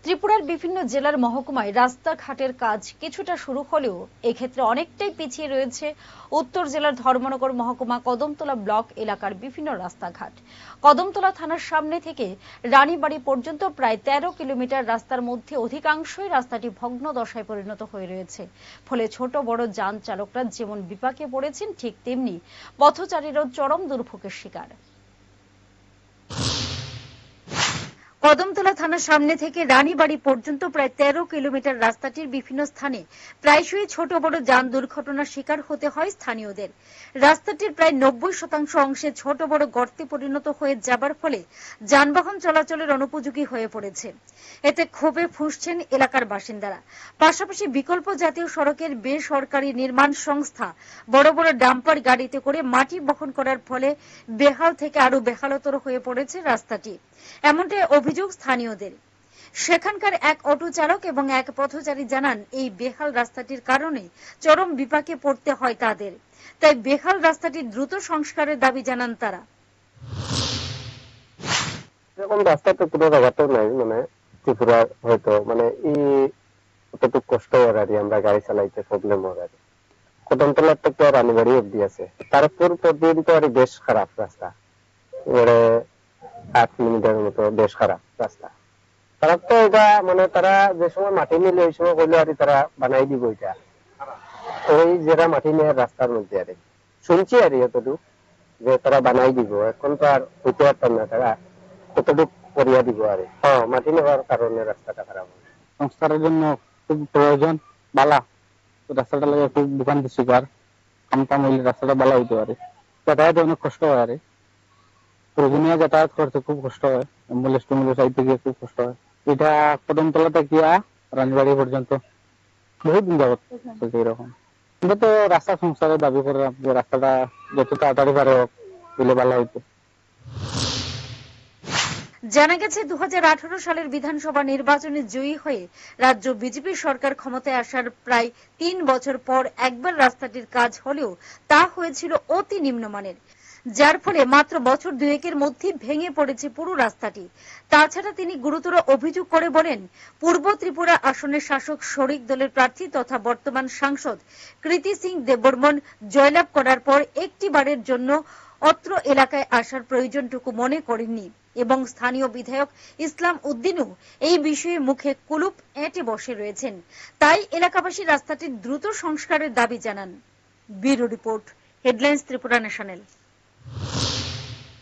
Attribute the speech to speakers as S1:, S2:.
S1: ত্রিপুরার বিভিন্ন জেলার মহকুমায় রাস্তাঘাটের কাজ কিছুটা শুরু হলেও এক্ষেত্রে অনেকটাই পিছিয়ে রয়েছে উত্তর জেলার ধর্মনগর মহকুমা কদমতলা ব্লক এলাকার বিভিন্ন রাস্তাঘাট। কদমতলা থানার সামনে থেকে রানীবাড়ি পর্যন্ত প্রায় ১৩ কিলোমিটার রাস্তার মধ্যে অধিকাংশই রাস্তাটি ভগ্ন দশায় পরিণত হয়ে রয়েছে। ফলে ছোট বড় যান চালকরা যেমন বিপাকে পড়েছেন, ঠিক তেমনি পথচারীরাও চরম দুর্ভোগের শিকার। কদমতলা থানার সামনে থেকে রানীবাড়ি পর্যন্ত প্রায় ১৩ কিলোমিটার রাস্তাটির বিভিন্ন স্থানে প্রায়শই ছোট বড় যান দুর্ঘটনার শিকার হতে হয় স্থানীয়দের। রাস্তাটির প্রায় ৯০% অংশে ছোট বড় গর্তে পরিণত হয়ে যাবার ফলে যানবাহন চলাচলের অনুপযোগী হয়ে পড়েছে। এতে ক্ষোভে ফুঁসছেন এলাকার বাসিন্দারা। পাশাপাশি বিকল্প জাতীয় সড়কের বেসরকারি নির্মাণ সংস্থা বড় বড় ডাম্পার গাড়িতে করে মাটি বহন করার ফলে বেহাল থেকে আরো বেহালতর হয়ে পড়েছে রাস্তাটি, এমনটাই অভিযোগ স্থানীয়দের। সেখানকার এক অটো চালক এবং এক পথচারী জানান, এই বেহাল রাস্তাটির কারণে চরম বিপাকে পড়তে হয় তাদের। তাই বেহাল রাস্তাটির দ্রুত সংস্কারের দাবি জানান তারা।
S2: এরকম রাস্তা তো পুরো জায়গাতেও নাই, মানে ত্রিপুরা হয়তো মানে কতটুকু কষ্ট হয় আর আমরা গাড়ি চালাইতে প্রবলেম হয় আর কদমতলার তো রানীবাড়ি অব্দি আছে, তারপর পর্যন্ত আর বেশ খারাপ রাস্তা, ৮ কিলোমিটারের মতো বেশ খারাপ রাস্তা। তারা তো এটা মানে তারা যে সময় মাটি নিলে ওই সময় বললো আর তারা বানাই দিব, এটা ওই যারা মাটি নেওয়ার রাস্তার মধ্যে আর শুনছি আর এতটুকু যে তারা বানাই দিব, এখন তো আর হইতে পারতাম না, তারা কতটুকু করিয়া দিব আর মাটি নেওয়ার কারণে রাস্তাটা খারাপ হয়।
S3: সংস্কারের জন্য খুব প্রয়োজন, বালা রাস্তাটা লাগে খুব দোকান শিকার কামটাম হইলে রাস্তাটা বালা হইতে পারে। যাতায়াতে অনেক কষ্ট হয় আর প্রয়োজনীয় যাতায়াত করতে খুব কষ্ট হয়, অ্যাম্বুলেন্স ট্যাম্বুলেন্স আইতে গিয়ে খুব কষ্ট হয়। এটা কদমতলা থেকে রানীবাড়ি পর্যন্ত বহুত দিন যাবত এরকম। কিন্তু তো রাস্তা সংস্কারের দাবি করলাম যে রাস্তাটা যত তাড়াতাড়ি পারে দিলে ভালো হইতো।
S1: জানা গেছে ২০১৮ সালের বিধানসভা নির্বাচনে জয়ী হয়ে রাজ্য বিজেপি সরকার ক্ষমতায় আসার প্রায় ৩ বছর পর একবার রাস্তাটির কাজ হলেও তা হয়েছিল অতি নিম্নমানের, যার ফলে মাত্র বছর দুয়েকের মধ্যে ভেঙে পড়েছে পুরো রাস্তাটি। তাছাড়া তিনি গুরুতর অভিযোগ করে বলেন, পূর্ব ত্রিপুরা আসনের শাসক শরিক দলের প্রার্থী তথা বর্তমান সাংসদ কৃতি সিং দেববর্মন জয়লাভ করার পর একটি বারের জন্য অত্র এলাকায় আসার প্রয়োজনটুকু মনে করেননি এবং স্থানীয় বিধায়ক ইসলাম উদ্দিনও এই বিষয়ে মুখে কুলুপ এঁটে বসে রয়েছেন। তাই এলাকাবাসী রাস্তাটির দ্রুত সংস্কারের দাবি জানান। Bureau report, headlines Tripura national.